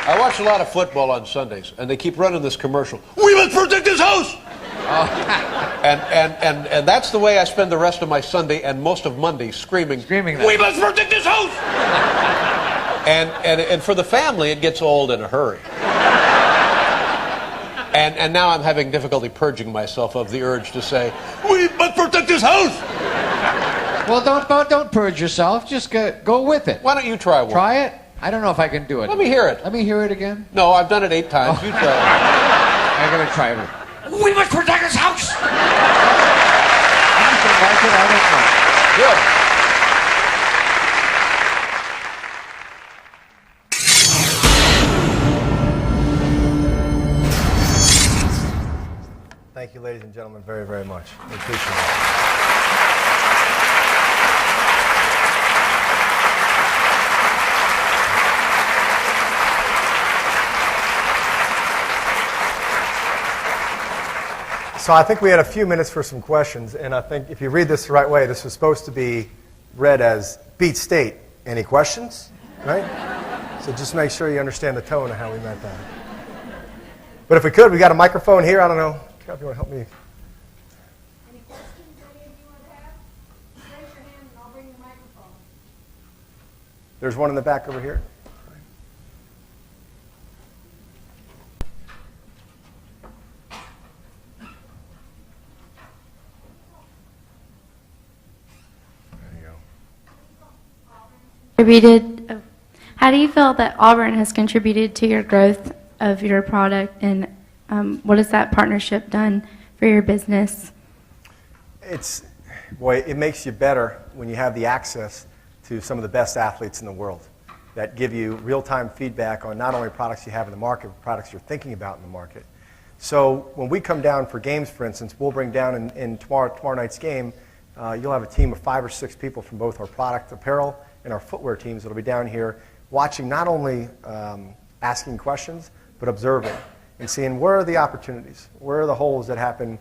I watch a lot of football on Sundays, and they keep running this commercial. We must protect this house! And that's the way I spend the rest of my Sunday and most of Monday screaming that. We must protect this house! and for the family, it gets old in a hurry. And now I'm having difficulty purging myself of the urge to say, we must protect this house! Well, don't purge yourself. Just go with it. Why don't you try one? Try it? I don't know if I can do it. Let me hear it. Let me hear it again. No, I've done it 8 times. You try it. I gotta try it. We must protect this house! I don't know. Good. Thank you, ladies and gentlemen, very, very much. We appreciate it. So I think we had a few minutes for some questions, and I think if you read this the right way, this was supposed to be read as Beat State. Any questions? Right? So just make sure you understand the tone of how we meant that. But if we could, we got a microphone here. I don't know. If you want to help me. Any questions any of you would have? Raise your hand and I'll bring the microphone. There's one in the back over here. How do you feel that Auburn has contributed to your growth of your product, and what has that partnership done for your business? It makes you better when you have the access to some of the best athletes in the world that give you real-time feedback on not only products you have in the market, but products you're thinking about in the market. So when we come down for games, for instance, we'll bring down in tomorrow night's game, you'll have a team of 5 or 6 people from both our product apparel and our footwear teams that will be down here watching, not only asking questions, but observing and seeing where are the opportunities, where are the holes that happen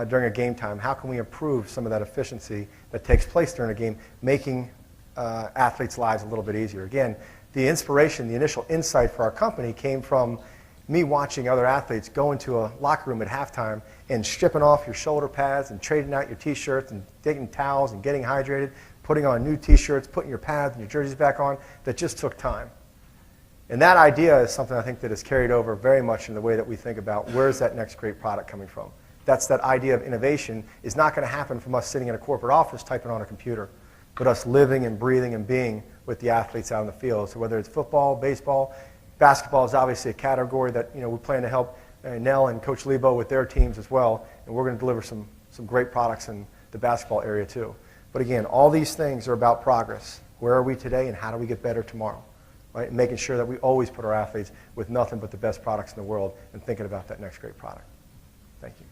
during a game time, how can we improve some of that efficiency that takes place during a game, making athletes' lives a little bit easier. Again, the inspiration, the initial insight for our company came from me watching other athletes go into a locker room at halftime and stripping off your shoulder pads and trading out your T-shirts and taking towels and getting hydrated, putting on new T-shirts, putting your pads and your jerseys back on, that just took time. And that idea is something I think that is carried over very much in the way that we think about where's that next great product coming from. That's that idea of innovation is not going to happen from us sitting in a corporate office typing on a computer, but us living and breathing and being with the athletes out in the field. So whether it's football, baseball, basketball is obviously a category that we plan to help Nell and Coach Lebo with their teams as well, and we're going to deliver some great products in the basketball area too. But again, all these things are about progress. Where are we today and how do we get better tomorrow? Right? And making sure that we always put our athletes with nothing but the best products in the world and thinking about that next great product. Thank you.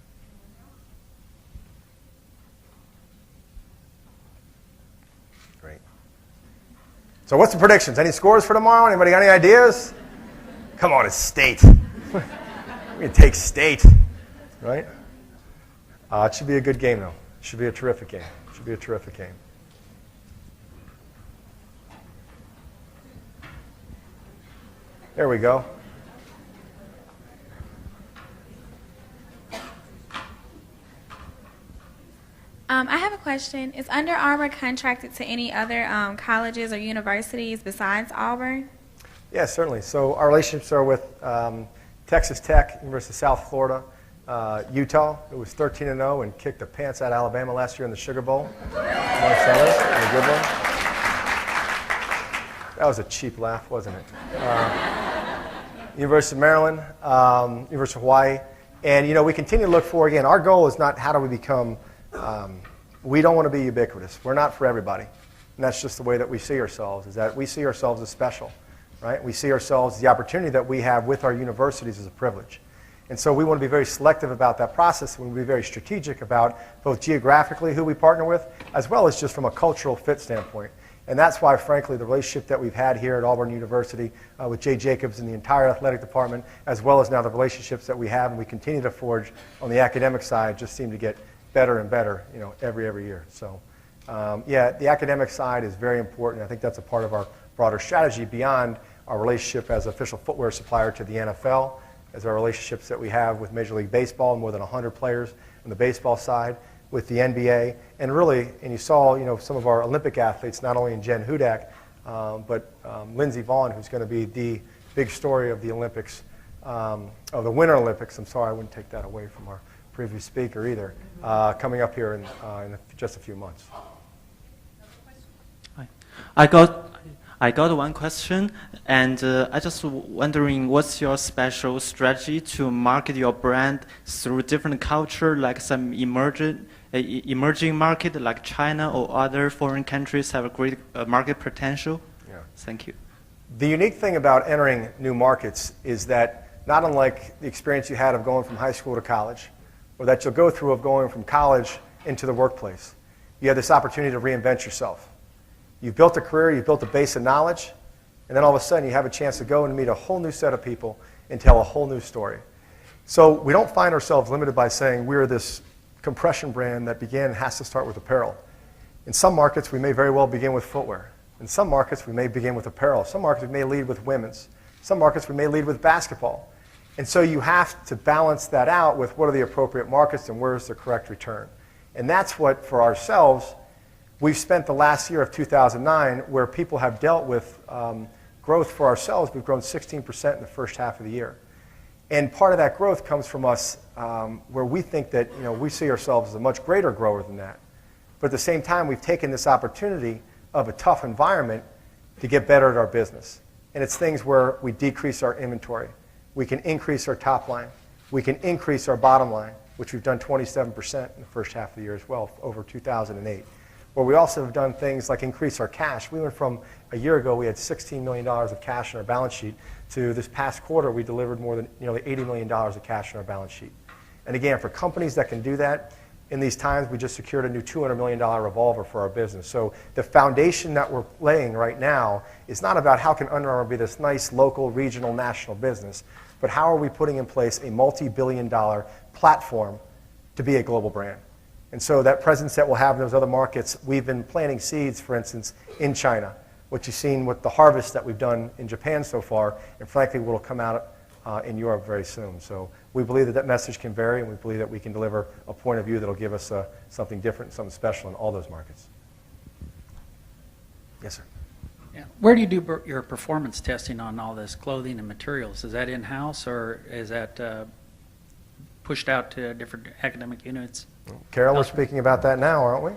Great. So what's the predictions? Any scores for tomorrow? Anybody got any ideas? Come on, it's State. We're going to take State, right? It should be a good game, though. It should be a terrific game. It should be a terrific game. There we go. I have a question. Is Under Armour contracted to any other colleges or universities besides Auburn? Yeah, certainly. So our relationships are with Texas Tech, University of South Florida, Utah, who was 13-0 and kicked the pants out of Alabama last year in the Sugar Bowl. Amongst others, a good one. That was a cheap laugh, wasn't it? University of Maryland, University of Hawaii. And, we continue to look for, again, our goal is not how do we become, we don't want to be ubiquitous. We're not for everybody. And that's just the way that we see ourselves, is that we see ourselves as special, right? We see ourselves, the opportunity that we have with our universities as a privilege. And so we want to be very selective about that process. We want to be very strategic about both geographically who we partner with, as well as just from a cultural fit standpoint. And that's why, frankly, the relationship that we've had here at Auburn University with Jay Jacobs and the entire athletic department, as well as now the relationships that we have and we continue to forge on the academic side, just seem to get better and better, every year. So, yeah, the academic side is very important. I think that's a part of our broader strategy beyond our relationship as official footwear supplier to the NFL, as our relationships that we have with Major League Baseball, more than 100 players on the baseball side, with the NBA, and really, and you saw, some of our Olympic athletes, not only in Jen Hudak, but Lindsey Vaughn, who's going to be the big story of the Olympics, of the Winter Olympics. I'm sorry, I wouldn't take that away from our previous speaker either, coming up here in just a few months. I got one question, and I just wondering what's your special strategy to market your brand through different culture, like some emerging market like China or other foreign countries have a great market potential? Yeah. Thank you. The unique thing about entering new markets is that not unlike the experience you had of going from high school to college, or that you'll go through of going from college into the workplace, you have this opportunity to reinvent yourself. You've built a career, you've built a base of knowledge, and then all of a sudden you have a chance to go and meet a whole new set of people and tell a whole new story. So we don't find ourselves limited by saying we're this compression brand that has to start with apparel. In some markets, we may very well begin with footwear. In some markets, we may begin with apparel. Some markets, we may lead with women's. Some markets, we may lead with basketball. And so you have to balance that out with what are the appropriate markets and where is the correct return. And that's what, for ourselves, we've spent the last year of 2009 where people have dealt with growth for ourselves. We've grown 16% in the first half of the year. And part of that growth comes from us where we think that we see ourselves as a much greater grower than that. But at the same time, we've taken this opportunity of a tough environment to get better at our business. And it's things where we decrease our inventory. We can increase our top line. We can increase our bottom line, which we've done 27% in the first half of the year as well, over 2008. Where we also have done things like increase our cash. We went from a year ago, we had $16 million of cash on our balance sheet, to this past quarter, we delivered more than nearly $80 million of cash on our balance sheet. And again, for companies that can do that, in these times, we just secured a new $200 million revolver for our business. So the foundation that we're laying right now is not about how can Under Armour be this nice local, regional, national business, but how are we putting in place a multi-billion-dollar platform to be a global brand. And so that presence that we'll have in those other markets, we've been planting seeds, for instance, in China, what you've seen with the harvest that we've done in Japan so far, and frankly, what will come out in Europe very soon. So we believe that that message can vary, and we believe that we can deliver a point of view that will give us something different, something special in all those markets. Yes, sir. Yeah. Where do you do your performance testing on all this clothing and materials? Is that in-house, or is that pushed out to different academic units? Carol, we're speaking about that now, aren't we?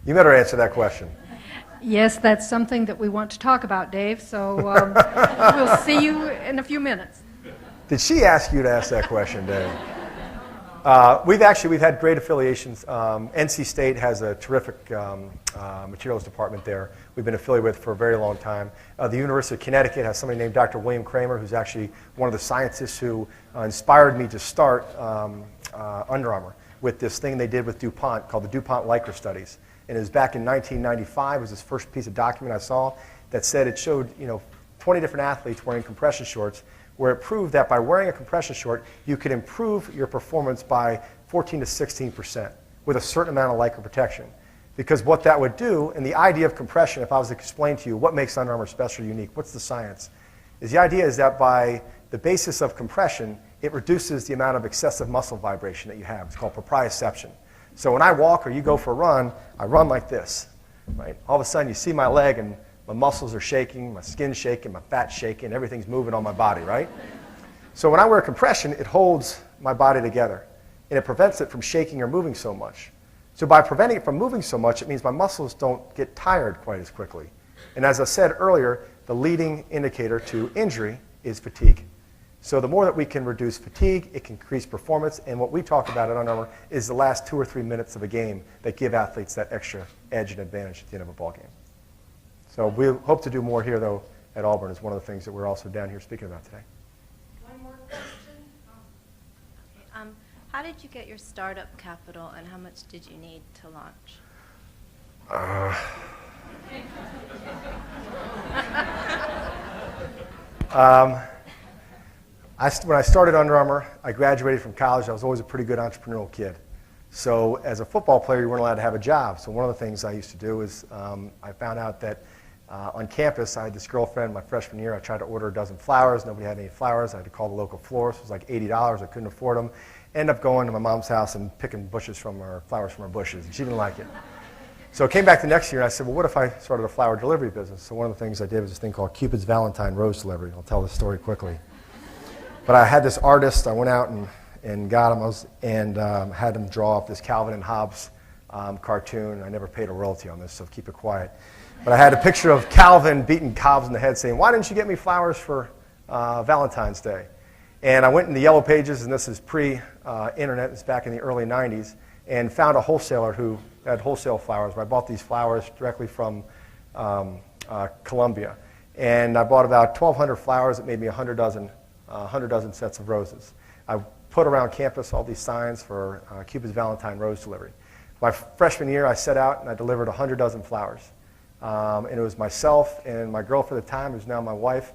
You better answer that question. Yes, that's something that we want to talk about, Dave, so we'll see you in a few minutes. Did she ask you to ask that question, Dave? We've had great affiliations. NC State has a terrific materials department there. We've been affiliated with for a very long time. The University of Connecticut has somebody named Dr. William Kramer, who's actually one of the scientists who inspired me to start Under Armour with this thing they did with DuPont called the DuPont Lycra Studies. And it was back in 1995. It was this first piece of document I saw that said it showed 20 different athletes wearing compression shorts, where it proved that by wearing a compression short, you could improve your performance by 14 to 16% with a certain amount of Lycra protection. Because what that would do, and the idea of compression, if I was to explain to you what makes Under Armour special or unique, what's the science, is the idea is that by the basis of compression, it reduces the amount of excessive muscle vibration that you have. It's called proprioception. So when I walk or you go for a run, I run like this, right? All of a sudden you see my leg and my muscles are shaking, my skin's shaking, my fat's shaking, everything's moving on my body, right? So when I wear compression, it holds my body together, and it prevents it from shaking or moving so much. So by preventing it from moving so much, it means my muscles don't get tired quite as quickly. And as I said earlier, the leading indicator to injury is fatigue. So the more that we can reduce fatigue, it can increase performance, and what we talk about at Under Armour is the last 2 or 3 minutes of a game that give athletes that extra edge and advantage at the end of a ball game. So we hope to do more here, though, at Auburn is one of the things that we're also down here speaking about today. One more question. Okay. How did you get your startup capital, and how much did you need to launch? When I started Under Armour, I graduated from college. I was always a pretty good entrepreneurial kid. So as a football player, you weren't allowed to have a job. So one of the things I used to do is I found out that on campus, I had this girlfriend my freshman year. I tried to order a dozen flowers. Nobody had any flowers. I had to call the local florist. It was like $80. I couldn't afford them. Ended up going to my mom's house and picking flowers from her bushes, and she didn't like it. So I came back the next year, and I said, well, what if I started a flower delivery business? So one of the things I did was this thing called Cupid's Valentine Rose Delivery. I'll tell this story quickly. But I had this artist. I went out and got him and had him draw up this Calvin and Hobbes cartoon. I never paid a royalty on this, so keep it quiet. But I had a picture of Calvin beating Hobbes in the head saying, why didn't you get me flowers for Valentine's Day? And I went in the Yellow Pages, and this is pre-internet. It's back in the early 90s, and found a wholesaler who had wholesale flowers. I bought these flowers directly from Colombia. And I bought about 1,200 flowers. It made me 100 dozen sets of roses. I put around campus all these signs for Cupid's Valentine Rose Delivery. My freshman year, I set out and I delivered 100 dozen flowers. And it was myself and my girlfriend at the time, who's now my wife,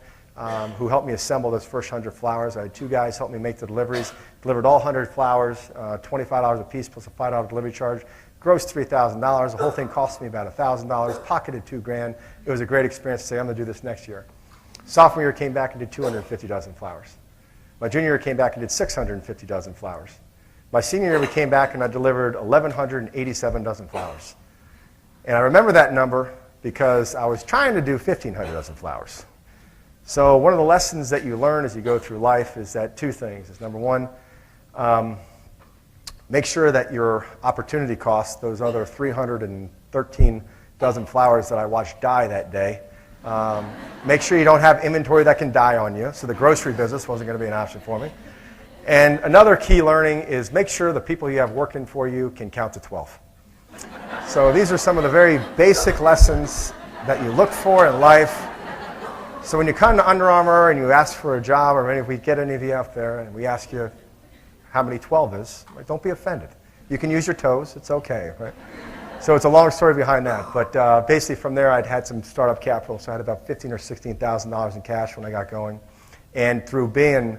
who helped me assemble those first 100 flowers. I had 2 guys help me make the deliveries. Delivered all 100 flowers, $25 a piece plus a $5 delivery charge. Grossed $3,000. The whole thing cost me about $1,000. Pocketed $2,000. It was a great experience to say, I'm going to do this next year. Sophomore year, came back and did 250 dozen flowers. My junior year, came back and did 650 dozen flowers. My senior year, we came back and I delivered 1,187 dozen flowers. And I remember that number because I was trying to do 1,500 dozen flowers. So one of the lessons that you learn as you go through life is that 2 things. Is number one, make sure that your opportunity cost, those other 313 dozen flowers that I watched die that day, make sure you don't have inventory that can die on you. So the grocery business wasn't going to be an option for me. And another key learning is make sure the people you have working for you can count to 12. So these are some of the very basic lessons that you look for in life. So when you come to Under Armour and you ask for a job, or if we get any of you out there and we ask you how many 12 is, don't be offended. You can use your toes. It's okay, right? So it's a long story behind that. But basically from there, I'd had some startup capital. So I had about $15,000 or $16,000 in cash when I got going. And through being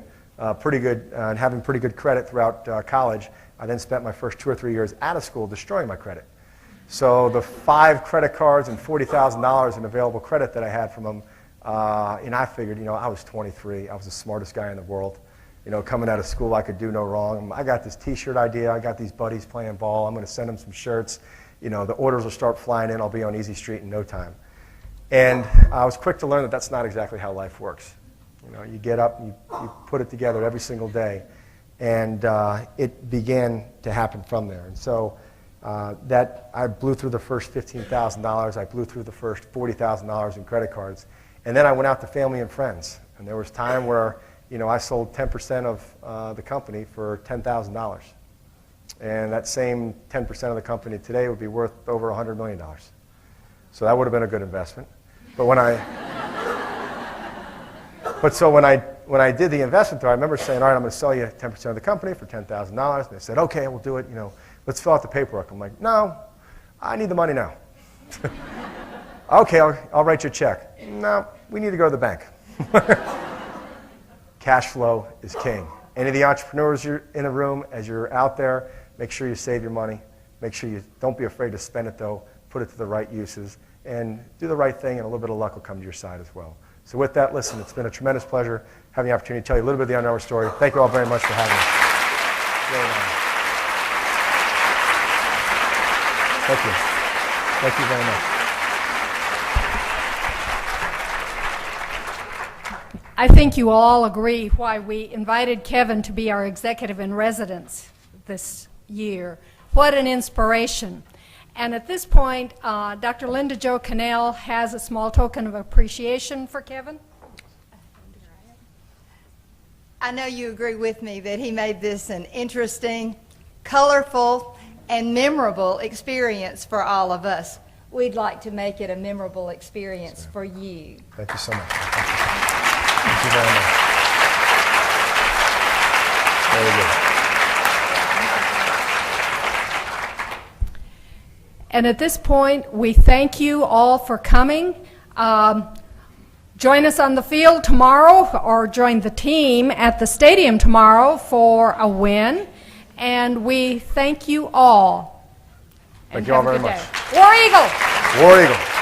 pretty good and having pretty good credit throughout college, I then spent my first 2 or 3 years out of school destroying my credit. So the 5 credit cards and $40,000 in available credit that I had from them And I figured, I was 23. I was the smartest guy in the world. Coming out of school, I could do no wrong. I got this T-shirt idea. I got these buddies playing ball. I'm going to send them some shirts. The orders will start flying in. I'll be on Easy Street in no time. And I was quick to learn that that's not exactly how life works. You get up, and you put it together every single day. And it began to happen from there. And so that I blew through the first $15,000. I blew through the first $40,000 in credit cards. And then I went out to family and friends. And there was time where, I sold 10% of the company for $10,000. And that same 10% of the company today would be worth over $100 million. So that would have been a good investment. But when I did the investment, though, I remember saying, all right, I'm going to sell you 10% of the company for $10,000. And they said, okay, we'll do it. Let's fill out the paperwork. I'm like, no, I need the money now. Okay, I'll write you a check. No, we need to go to the bank. Cash flow is king. Any of the entrepreneurs you're in the room, as you're out there, make sure you save your money. Make sure you don't be afraid to spend it, though. Put it to the right uses. And do the right thing, and a little bit of luck will come to your side as well. So with that, listen, it's been a tremendous pleasure having the opportunity to tell you a little bit of the Under Armour story. Thank you all very much for having us. Really nice. Thank you. Thank you very much. I think you all agree why we invited Kevin to be our executive in residence this year. What an inspiration. And at this point, Dr. Linda Jo Cannell has a small token of appreciation for Kevin. I know you agree with me that he made this an interesting, colorful, and memorable experience for all of us. We'd like to make it a memorable experience for you. Thank you so much. Thank you very much. Very good. And at this point, we thank you all for coming. Join us on the field tomorrow, or join the team at the stadium tomorrow for a win. And we thank you all. Thank you all very much. War Eagle! War Eagle.